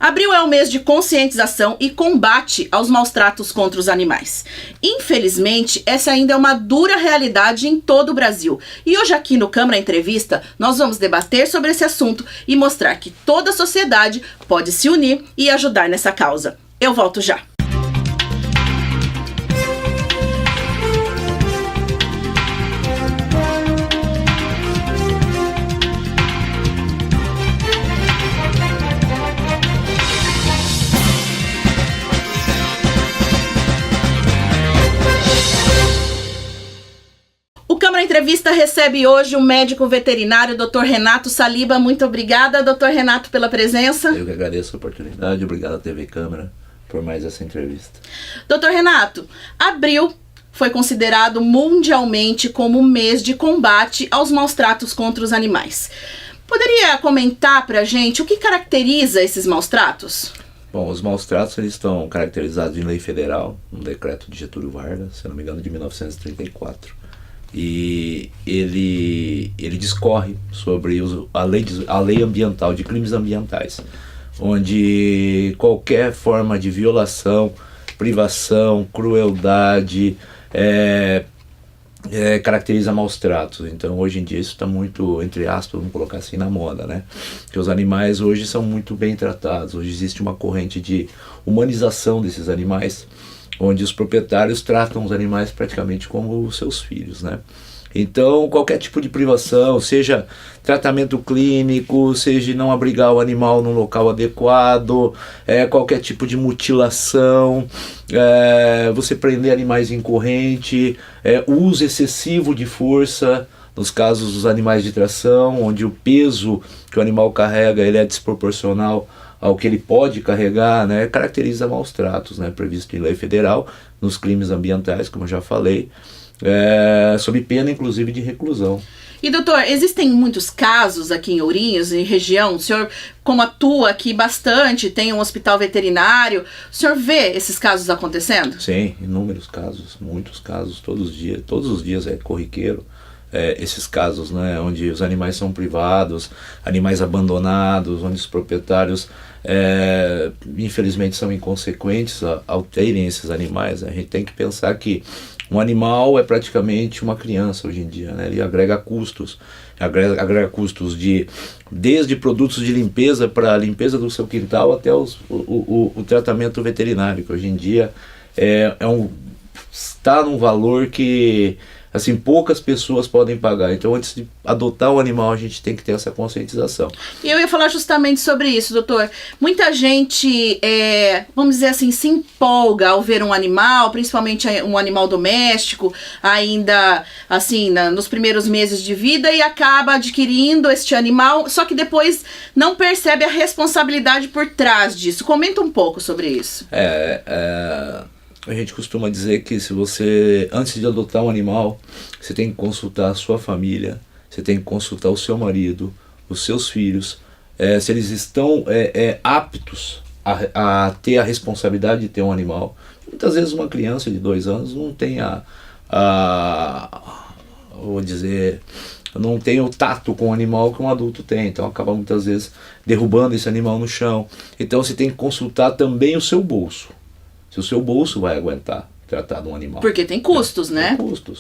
Abril é o mês de conscientização e combate aos maus-tratos contra os animais. Infelizmente, essa ainda é uma dura realidade em todo o Brasil. E hoje aqui no Câmara Entrevista, nós vamos debater sobre esse assunto e mostrar que toda a sociedade pode se unir e ajudar nessa causa. Eu volto já. A entrevista recebe hoje o médico veterinário Dr. Renato Saliba. Muito obrigada, Dr. Renato, pela presença. Eu que agradeço a oportunidade. Obrigado à TV Câmara por mais essa entrevista. Dr. Renato, abril foi considerado mundialmente como um mês de combate aos maus-tratos contra os animais. Poderia comentar pra gente o que caracteriza esses maus-tratos? Bom, os maus-tratos eles estão caracterizados em lei federal, um decreto de Getúlio Vargas, se não me engano, de 1934. E ele discorre sobre a lei ambiental, de crimes ambientais, onde qualquer forma de violação, privação, crueldade caracteriza maus tratos. Então hoje em dia isso está muito, entre aspas, vamos colocar assim, na moda, né? Porque os animais hoje são muito bem tratados. Hoje existe uma corrente de humanização desses animais, onde os proprietários tratam os animais praticamente como os seus filhos, né? Então, qualquer tipo de privação, seja tratamento clínico, seja não abrigar o animal num local adequado, qualquer tipo de mutilação, você prender animais em corrente, uso excessivo de força, nos casos dos animais de tração, onde o peso que o animal carrega ele é desproporcional ao que ele pode carregar, né, caracteriza maus tratos, né, previsto em lei federal, nos crimes ambientais, como eu já falei, sob pena inclusive de reclusão. E doutor, existem muitos casos aqui em Ourinhos, em região, o senhor, como atua aqui bastante, tem um hospital veterinário, o senhor vê esses casos acontecendo? Sim, inúmeros casos, muitos casos, todos os dias é corriqueiro. Esses casos, né, onde os animais são privados, animais abandonados, onde os proprietários infelizmente são inconsequentes ao terem esses animais. A gente tem que pensar que um animal é praticamente uma criança hoje em dia, né? Ele agrega custos desde produtos de limpeza para a limpeza do seu quintal até o tratamento veterinário, que hoje em dia está num valor que assim, poucas pessoas podem pagar. Então, antes de adotar o animal, a gente tem que ter essa conscientização. E eu ia falar justamente sobre isso, doutor. Muita gente, vamos dizer assim, se empolga ao ver um animal, principalmente um animal doméstico, ainda, assim, nos primeiros meses de vida, e acaba adquirindo este animal, só que depois não percebe a responsabilidade por trás disso. Comenta um pouco sobre isso. A gente costuma dizer que se você, antes de adotar um animal, você tem que consultar a sua família, você tem que consultar o seu marido, os seus filhos, se eles estão aptos a ter a responsabilidade de ter um animal. Muitas vezes uma criança de 2 anos não tem não tem o tato com o animal que um adulto tem, então acaba muitas vezes derrubando esse animal no chão. Então você tem que consultar também o seu bolso. Se o seu bolso vai aguentar tratar de um animal. Porque tem custos, né?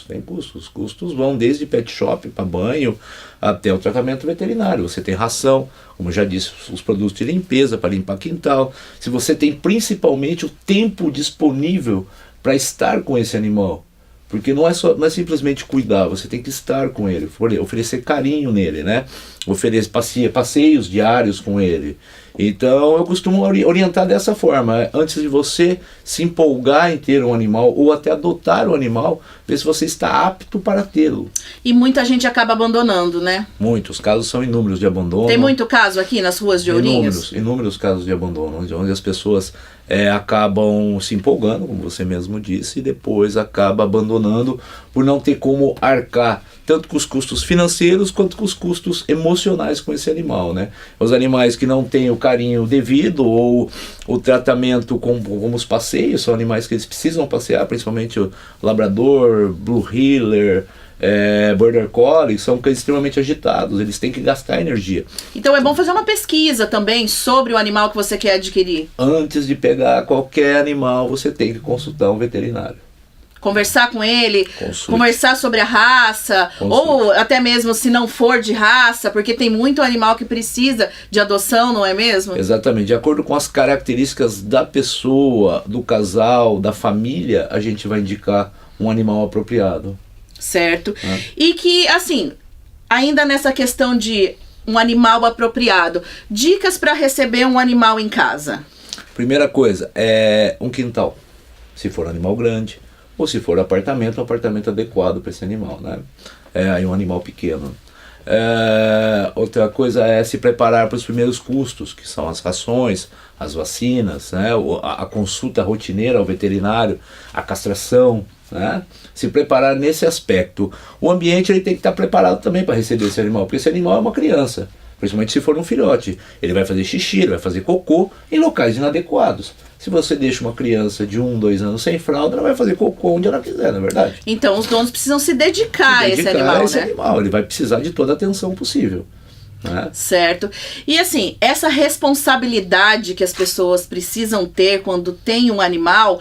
Tem custos. Os custos vão desde pet shop para banho até o tratamento veterinário. Você tem ração, como eu já disse, os produtos de limpeza para limpar quintal. Se você tem principalmente o tempo disponível para estar com esse animal. Porque não é simplesmente cuidar, você tem que estar com ele, oferecer carinho nele, né? Oferecer passeios diários com ele. Então eu costumo orientar dessa forma, antes de você se empolgar em ter um animal ou até adotar um animal, ver se você está apto para tê-lo. E muita gente acaba abandonando, né? Muitos casos são inúmeros de abandono. Tem muito caso aqui nas ruas de Ourinhos? Inúmeros casos de abandono, onde as pessoas acabam se empolgando, como você mesmo disse, e depois acaba abandonando por não ter como arcar tanto com os custos financeiros quanto com os custos emocionais com esse animal, né? Os animais que não têm o carinho devido ou o tratamento como os passeios, são animais que eles precisam passear, principalmente o labrador, blue heeler, Border Collie são cães extremamente agitados, eles têm que gastar energia. Então é bom fazer uma pesquisa também sobre o animal que você quer adquirir. Antes de pegar qualquer animal, você tem que consultar um veterinário. Conversar com ele, Consulte. conversar sobre a raça, Consulte. ou até mesmo se não for de raça, porque tem muito animal que precisa de adoção, não é mesmo? Exatamente, de acordo com as características da pessoa, do casal, da família, a gente vai indicar um animal apropriado. Certo. E que, assim, ainda nessa questão de um animal apropriado, dicas para receber um animal em casa. Primeira coisa, é um quintal. Se for um animal grande, ou se for apartamento, um apartamento adequado para esse animal, né? Aí um animal pequeno. Outra coisa é se preparar para os primeiros custos, que são as rações, as vacinas, né? A consulta rotineira ao veterinário, a castração, né? Se preparar nesse aspecto. O ambiente ele tem que estar preparado também para receber esse animal, porque esse animal é uma criança, principalmente se for um filhote. Ele vai fazer xixi, ele vai fazer cocô em locais inadequados. Se você deixa uma criança de 1, 2 anos sem fralda, ela vai fazer cocô onde ela quiser, não é verdade? Então os donos precisam se dedicar a esse animal, né? Animal. Ele vai precisar de toda a atenção possível, né? Certo. E assim, essa responsabilidade que as pessoas precisam ter quando tem um animal,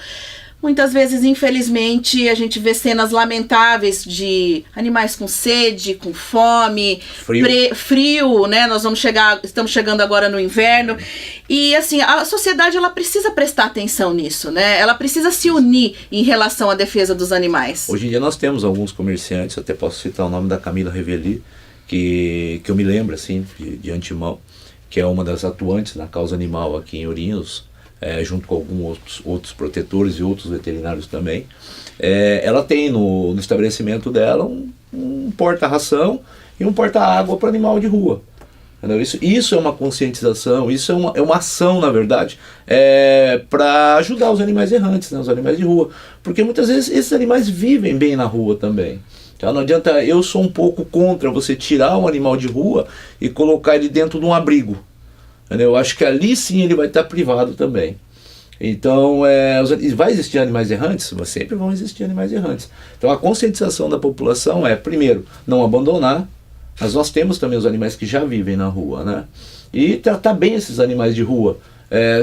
muitas vezes, infelizmente, a gente vê cenas lamentáveis de animais com sede, com fome, frio, né? Estamos chegando agora no inverno. E assim, a sociedade ela precisa prestar atenção nisso, né? Ela precisa se unir em relação à defesa dos animais. Hoje em dia nós temos alguns comerciantes, até posso citar o nome da Camila Reveli, que eu me lembro assim, de antemão, que é uma das atuantes na causa animal aqui em Ourinhos, junto com alguns outros protetores e outros veterinários também. Ela tem no estabelecimento dela um porta-ração e um porta-água para animal de rua. Entendeu? Isso é uma conscientização, isso é uma ação, na verdade, para ajudar os animais errantes, né, os animais de rua. Porque muitas vezes esses animais vivem bem na rua também. Então não adianta, eu sou um pouco contra você tirar um animal de rua e colocar ele dentro de um abrigo. Eu acho que ali sim ele vai estar privado também. Então, vai existir animais errantes? Sempre vão existir animais errantes. Então a conscientização da população primeiro, não abandonar, mas nós temos também os animais que já vivem na rua, né? E tratar bem esses animais de rua.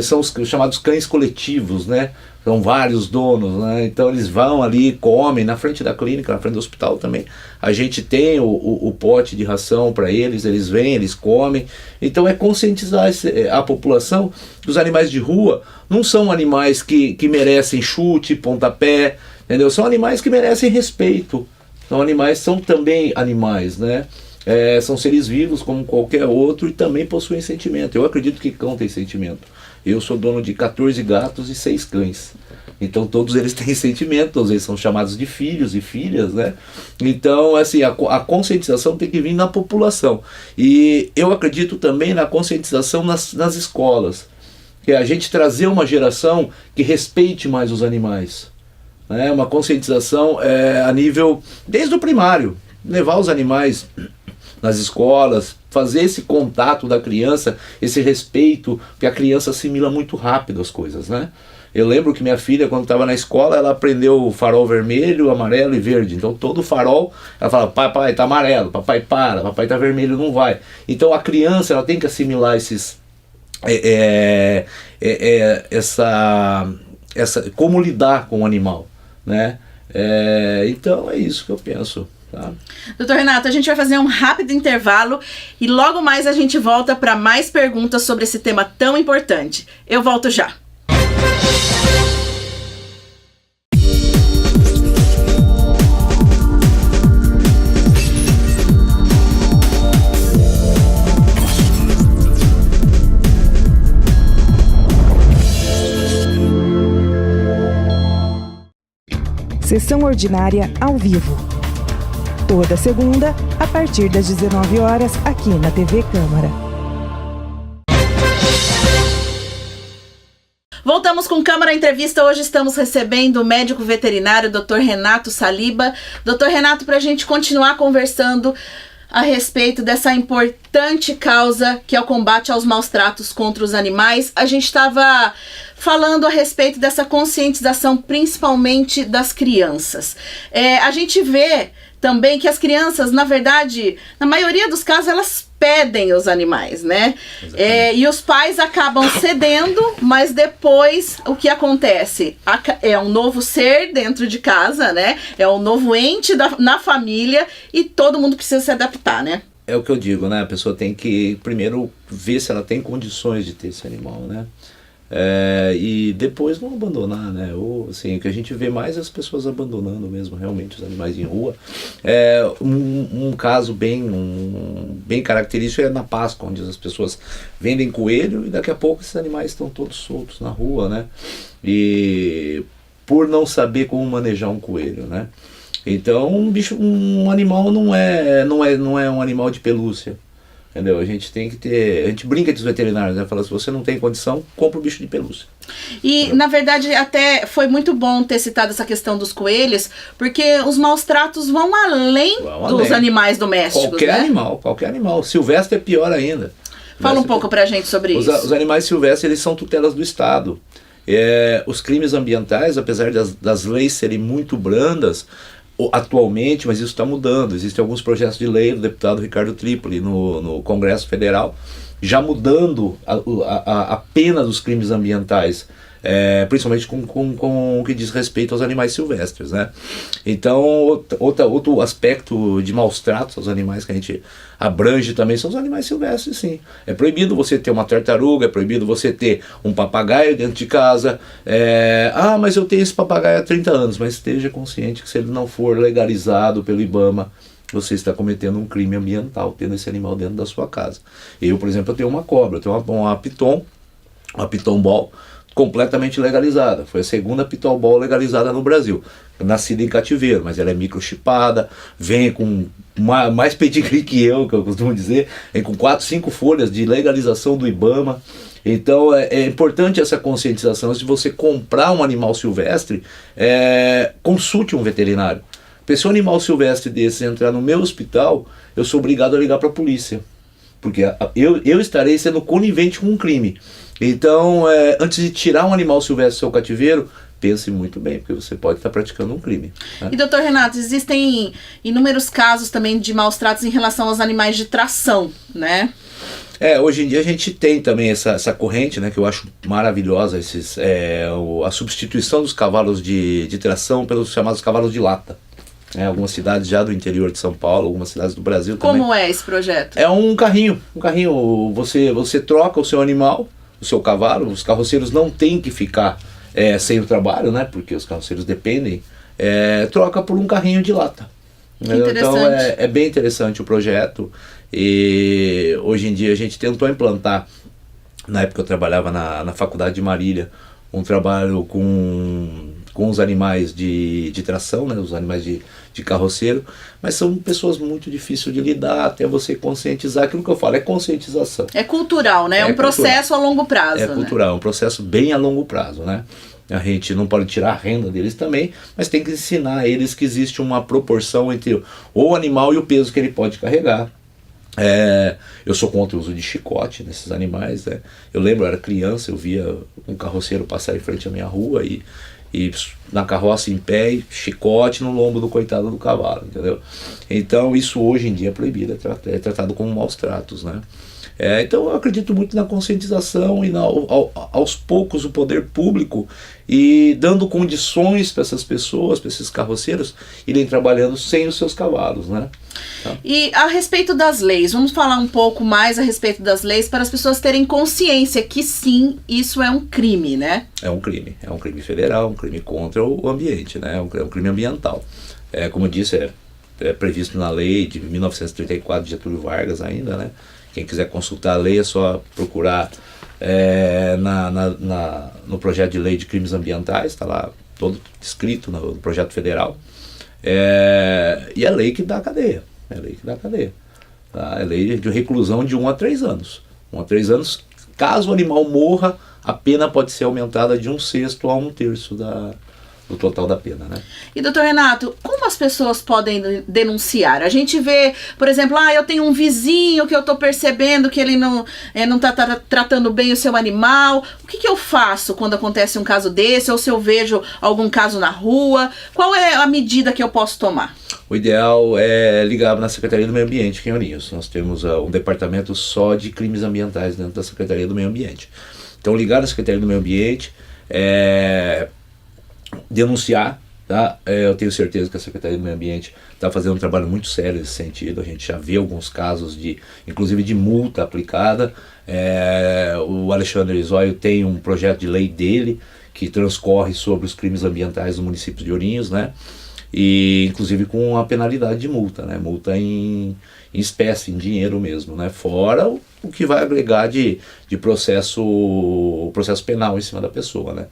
São os chamados cães coletivos, né? São vários donos, né? Então eles vão ali, comem na frente da clínica, na frente do hospital também. A gente tem o pote de ração para eles vêm, eles comem. Então é conscientizar a população que os animais de rua não são animais que merecem chute, pontapé, entendeu? São animais que merecem respeito. São também animais, né? São seres vivos como qualquer outro e também possuem sentimento. Eu acredito que cão tem sentimento. Eu sou dono de 14 gatos e 6 cães. Então todos eles têm sentimento, todos eles são chamados de filhos e filhas, né? Então, assim, a conscientização tem que vir na população. E eu acredito também na conscientização nas escolas. Que é a gente trazer uma geração que respeite mais os animais. Né? Uma conscientização a nível, desde o primário. Levar os animais nas escolas, fazer esse contato da criança, esse respeito, porque a criança assimila muito rápido as coisas, né? Eu lembro que minha filha, quando estava na escola, ela aprendeu o farol vermelho, amarelo e verde. Então todo farol, ela fala, papai tá amarelo, papai para, papai tá vermelho, não vai. Então a criança, ela tem que assimilar como lidar com o animal, né? Então é isso que eu penso. Tá. Doutor Renato, a gente vai fazer um rápido intervalo e logo mais a gente volta para mais perguntas sobre esse tema tão importante. Eu volto já. Sessão ordinária ao vivo. Toda segunda, a partir das 19 horas, aqui na TV Câmara. Voltamos com Câmara Entrevista. Hoje estamos recebendo o médico veterinário Dr. Renato Saliba. Dr. Renato, para a gente continuar conversando a respeito dessa importante causa que é o combate aos maus tratos contra os animais, a gente estava falando a respeito dessa conscientização, principalmente das crianças. A gente vê também que as crianças, na verdade, na maioria dos casos, elas pedem os animais, né? E os pais acabam cedendo, mas depois o que acontece? É um novo ser dentro de casa, né? É um novo ente na família e todo mundo precisa se adaptar, né? É o que eu digo, né? A pessoa tem que primeiro ver se ela tem condições de ter esse animal, né? E depois não abandonar, né? Ou, assim, o que a gente vê mais é as pessoas abandonando mesmo realmente os animais em rua. Um caso bem característico é na Páscoa, onde as pessoas vendem coelho e daqui a pouco esses animais estão todos soltos na rua, né? E por não saber como manejar um coelho, né? Então um animal não é um animal de pelúcia. Entendeu? A gente tem que ter. A gente brinca com os veterinários, né? Fala, se você não tem condição, compra o bicho de pelúcia. E, entendeu? Na verdade, até foi muito bom ter citado essa questão dos coelhos, porque os maus tratos vão além dos animais domésticos. Qualquer animal. Silvestre é pior ainda. Fala um pouco pra gente sobre isso. Os animais silvestres, eles são tutelas do Estado. Os crimes ambientais, apesar das leis serem muito brandas, atualmente, mas isso está mudando. Existem alguns projetos de lei do deputado Ricardo Tripoli no Congresso Federal, já mudando a pena dos crimes ambientais, principalmente com o que diz respeito aos animais silvestres, né? Então, outro aspecto de maus tratos aos animais que a gente abrange também são os animais silvestres, sim. É proibido você ter uma tartaruga, é proibido você ter um papagaio dentro de casa. Mas eu tenho esse papagaio há 30 anos, mas esteja consciente que se ele não for legalizado pelo IBAMA, você está cometendo um crime ambiental, tendo esse animal dentro da sua casa. Eu, por exemplo, eu tenho uma cobra, eu tenho uma Piton Ball, completamente legalizada. Foi a segunda Piton Ball legalizada no Brasil. Nascida em cativeiro, mas ela é microchipada, vem com mais pedigree que eu costumo dizer, vem com 4, 5 folhas de legalização do IBAMA. Então é importante essa conscientização. Se você comprar um animal silvestre, consulte um veterinário. Se um animal silvestre desse entrar no meu hospital, eu sou obrigado a ligar para a polícia, porque eu estarei sendo conivente com um crime. Então, antes de tirar um animal silvestre do seu cativeiro, pense muito bem, porque você pode estar praticando um crime, né? E, doutor Renato, existem inúmeros casos também de maus tratos em relação aos animais de tração, né? Hoje em dia a gente tem também essa corrente, né, que eu acho maravilhosa, a substituição dos cavalos de tração pelos chamados cavalos de lata. Algumas cidades já do interior de São Paulo, algumas cidades do Brasil também. Como é esse projeto? É um carrinho, você troca o seu animal, o seu cavalo, os carroceiros não têm que ficar sem o trabalho, né, porque os carroceiros dependem, troca por um carrinho de lata. Então é bem interessante o projeto, e hoje em dia a gente tentou implantar, na época eu trabalhava na Faculdade de Marília, um trabalho com os animais de tração, né, os animais de carroceiro, mas são pessoas muito difíceis de lidar, até você conscientizar. Aquilo que eu falo é conscientização. É cultural, né? É um processo a longo prazo. É cultural, um processo bem a longo prazo, né? A gente não pode tirar a renda deles também, mas tem que ensinar a eles que existe uma proporção entre o animal e o peso que ele pode carregar. Eu sou contra o uso de chicote nesses animais, né? Eu lembro, eu era criança, eu via um carroceiro passar em frente à minha rua e na carroça em pé, e chicote no lombo do coitado do cavalo, entendeu? Então isso hoje em dia é proibido, é tratado como maus tratos, né? Então eu acredito muito na conscientização e aos poucos o poder público e dando condições para essas pessoas, para esses carroceiros, irem trabalhando sem os seus cavalos, né? Tá. E a respeito das leis, vamos falar um pouco mais a respeito das leis para as pessoas terem consciência que sim, isso é um crime, né? É um crime federal, um crime contra o ambiente, né? É um crime ambiental. Como eu disse, é previsto na lei de 1934 de Getúlio Vargas ainda, né? Quem quiser consultar a lei é só procurar no projeto de lei de crimes ambientais, está lá todo escrito no projeto federal. E é lei que dá cadeia. Tá? É lei de reclusão de 1 a 3 anos. 1 a 3 anos, caso o animal morra, a pena pode ser aumentada de 1/6 a 1/3 do total da pena, né? E doutor Renato, como as pessoas podem denunciar? A gente vê, por exemplo, eu tenho um vizinho que eu tô percebendo que ele não tá tratando bem o seu animal. O que eu faço quando acontece um caso desse? Ou se eu vejo algum caso na rua? Qual é a medida que eu posso tomar? O ideal é ligar na Secretaria do Meio Ambiente aqui em Ourinhos. Nós temos um departamento só de crimes ambientais dentro da Secretaria do Meio Ambiente. Então ligar na Secretaria do Meio Ambiente, denunciar, tá? Eu tenho certeza que a Secretaria do Meio Ambiente está fazendo um trabalho muito sério nesse sentido. A gente já vê alguns casos inclusive de multa aplicada. O Alexandre Zóio tem um projeto de lei dele que transcorre sobre os crimes ambientais do município de Ourinhos, né? E inclusive com a penalidade de multa, né? Multa em espécie, em dinheiro mesmo, né? Fora o que vai agregar de processo penal em cima da pessoa, né?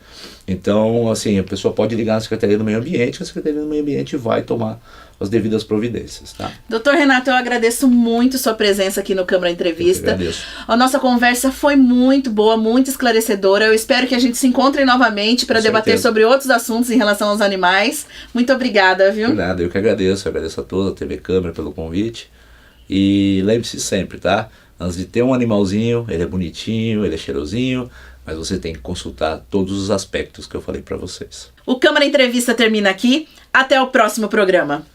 Então, assim, a pessoa pode ligar na Secretaria do Meio Ambiente, a Secretaria do Meio Ambiente vai tomar as devidas providências, tá? Doutor Renato, eu agradeço muito sua presença aqui no Câmara Entrevista. Eu agradeço. A nossa conversa foi muito boa, muito esclarecedora. Eu espero que a gente se encontre novamente para debater sobre outros assuntos em relação aos animais. Muito obrigada, viu? Por nada, eu que agradeço. Eu agradeço a toda a TV Câmara pelo convite. E lembre-se sempre, tá? Antes de ter um animalzinho, ele é bonitinho, ele é cheirosinho, mas você tem que consultar todos os aspectos que eu falei para vocês. O Câmara Entrevista termina aqui. Até o próximo programa.